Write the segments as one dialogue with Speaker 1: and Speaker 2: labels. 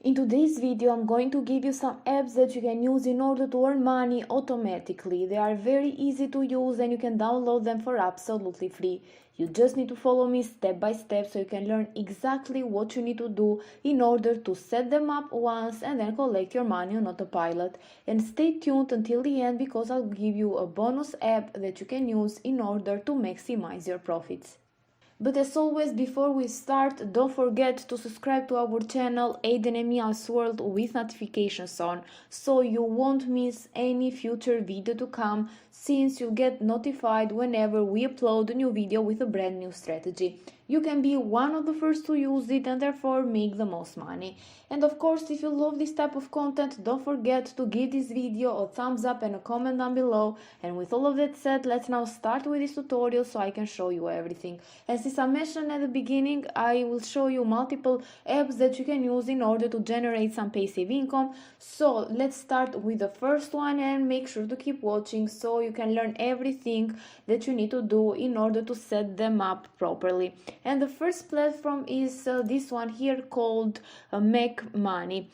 Speaker 1: In today's video, I'm going to give you some apps that you can use in order to earn money automatically. They are very easy to use and you can download them for absolutely free. You just need to follow me step by step so you can learn exactly what you need to do in order to set them up once and then collect your money on autopilot. And stay tuned until the end because I'll give you a bonus app that you can use in order to maximize your profits. But as always, before we start, don't forget to subscribe to our channel Aiden and Mia's World with notifications on, so you won't miss any future video to come, since you get notified whenever we upload a new video with a brand new strategy. You can be one of the first to use it and therefore make the most money. And of course, if you love this type of content, don't forget to give this video a thumbs up and a comment down below. And with all of that said, let's now start with this tutorial so I can show you everything. And since I mentioned at the beginning, I will show you multiple apps that you can use in order to generate some passive income. So let's start with the first one and make sure to keep watching so you can learn everything that you need to do in order to set them up properly. And the first platform is this one here called Make Money.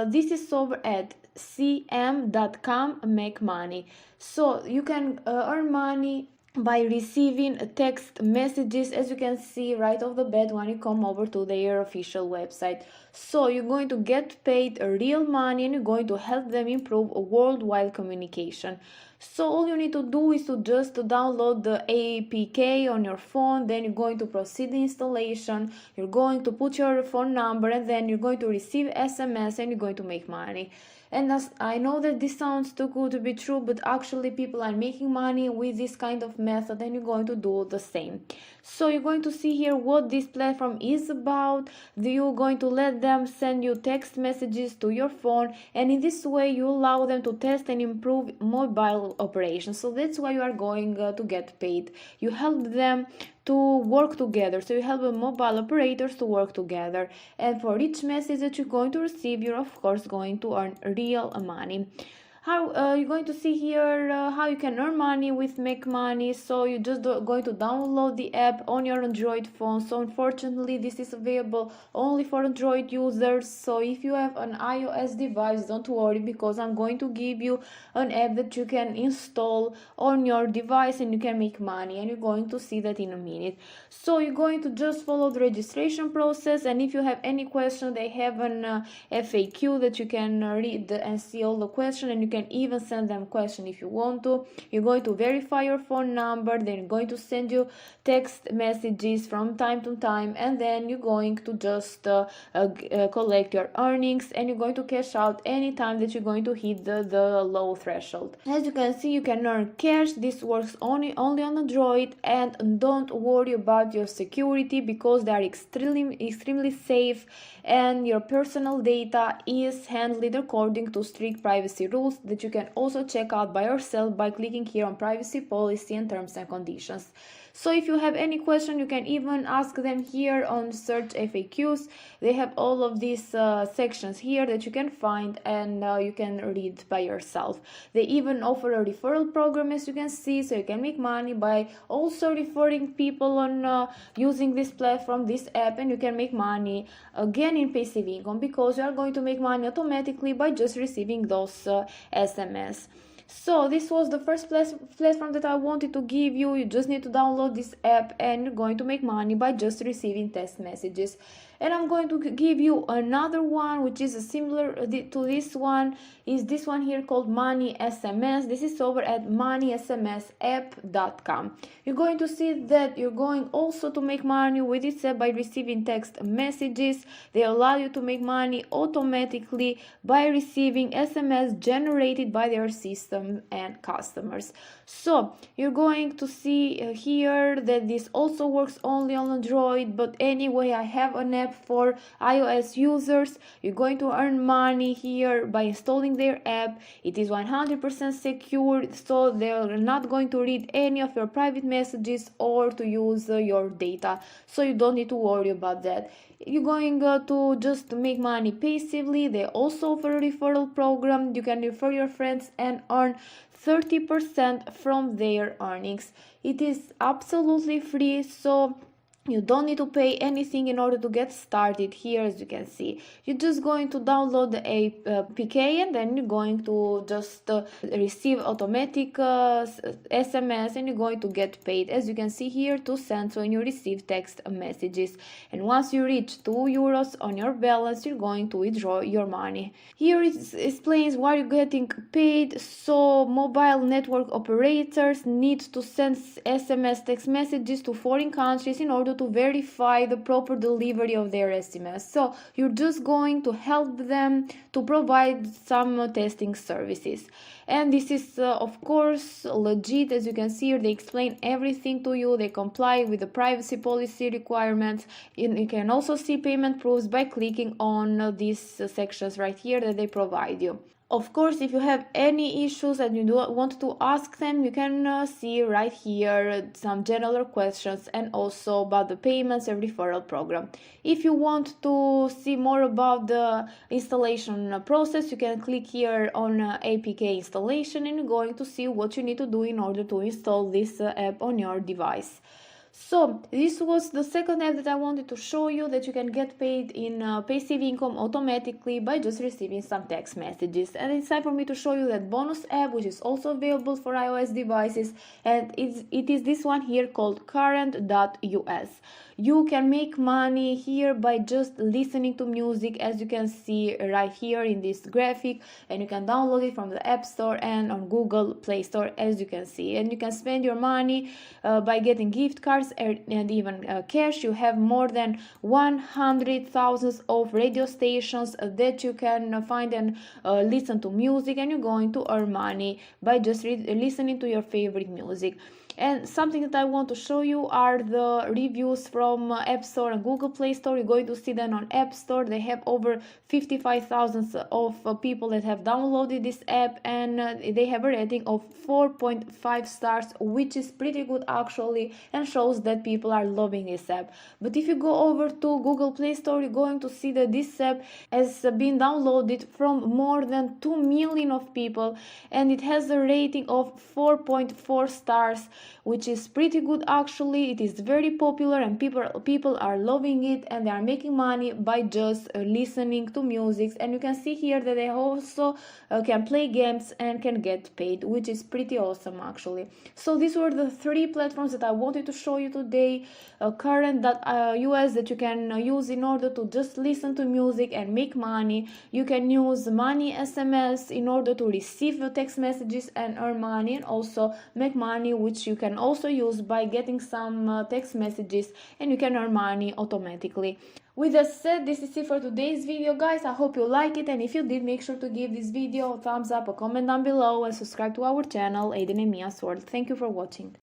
Speaker 1: This is over at cm.com Make Money. So you can earn money by receiving text messages, as you can see right off the bat when you come over to their official website. So you're going to get paid real money and you're going to help them improve worldwide communication. So all you need to do is to just download the APK on your phone, then you're going to proceed the installation, you're going to put your phone number, and then you're going to receive SMS and you're going to make money. And as I know that this sounds too good to be true, but actually people are making money with this kind of method and you're going to do the same. So you're going to see here what this platform is about. You're going to let them send you text messages to your phone, and in this way you allow them to test and improve mobile operations. So that's why you are going to get paid. You help them to work together, so you help the mobile operators to work together, and for each message that you're going to receive, you're of course going to earn real money. How you're going to see here how you can earn money with Make Money. So you're just going to download the app on your Android phone. So unfortunately this is available only for Android users, so if you have an iOS device, don't worry, because I'm going to give you an app that you can install on your device and you can make money, and you're going to see that in a minute. So you're going to just follow the registration process, and if you have any question, they have an FAQ that you can read and see all the questions, and you can even send them question if you want to. You're going to verify your phone number, then you're going to send you text messages from time to time, and then you're going to just collect your earnings, and you're going to cash out anytime that you're going to hit the low threshold. As you can see, you can earn cash. This works only on Android, and don't worry about your security because they are extremely safe, and your personal data is handled according to strict privacy rules that you can also check out by yourself by clicking here on privacy policy and terms and conditions. So if you have any question, you can even ask them here on search FAQs. They have all of these sections here that you can find, and you can read by yourself. They even offer a referral program, as you can see, so you can make money by also referring people on using this platform, this app, and you can make money again in passive income because you are going to make money automatically by just receiving those SMS. So this was the first platform that I wanted to give you. You just need to download this app and you're going to make money by just receiving text messages. And I'm going to give you another one which is similar to this one, is this one here called Money SMS. This is over at moneysmsapp.com. You're going to see that you're going also to make money with this app by receiving text messages. They allow you to make money automatically by receiving SMS generated by their system and customers. So you're going to see here that this also works only on Android, but anyway, I have an app for iOS users. You're going to earn money here by installing their app. It is 100% secure, so they're not going to read any of your private messages or to use your data, so you don't need to worry about that. You're going to just make money passively. They also offer a referral program. You can refer your friends and earn 30% from their earnings. It is absolutely free, so You don't need to pay anything in order to get started here. As you can see, you're just going to download the APK, and then you're going to just receive automatic SMS, and you're going to get paid, as you can see here, 2 cents when you receive text messages. And once you reach €2 on your balance, you're going to withdraw your money. Here it explains why you're getting paid. So mobile network operators need to send SMS text messages to foreign countries in order to verify the proper delivery of their SMS. So you're just going to help them to provide some testing services. And this is of course legit. As you can see here, they explain everything to you. They comply with the privacy policy requirements. You can also see payment proofs by clicking on these sections right here that they provide you. Of course, if you have any issues and you want to ask them, you can see right here some general questions and also about the payments and referral program. If you want to see more about the installation process, you can click here on APK installation, and you're going to see what you need to do in order to install this app on your device. So this was the second app that I wanted to show you, that you can get paid in passive income automatically by just receiving some text messages. And it's time for me to show you that bonus app, which is also available for iOS devices, and it is this one here called current.us. You can make money here by just listening to music, as you can see right here in this graphic, and you can download it from the App Store and on Google Play Store, as you can see. And you can spend your money by getting gift cards and even cash. You have more than 100,000 of radio stations that you can find and listen to music, and you're going to earn money by just listening to your favorite music. And something that I want to show you are the reviews from App Store and Google Play Store. You're going to see them on App Store. They have over 55,000 of people that have downloaded this app, and they have a rating of 4.5 stars, which is pretty good actually, and shows that people are loving this app. But if you go over to Google Play Store, you're going to see that this app has been downloaded from more than 2 million of people, and it has a rating of 4.4 stars, which is pretty good actually. It is very popular, and people are loving it, and they are making money by just listening to music. And you can see here that they also can play games and can get paid, which is pretty awesome actually. So these were the 3 platforms that I wanted to show you today. Current.us, that you can use in order to just listen to music and make money. You can use Money SMS in order to receive the text messages and earn money, and also make money, which you can also use by getting some text messages, and you can earn money automatically. With that said, this is it for today's video, guys. I hope you like it, and if you did, make sure to give this video a thumbs up, a comment down below, and subscribe to our channel, Aiden and Mia's World. Thank you for watching.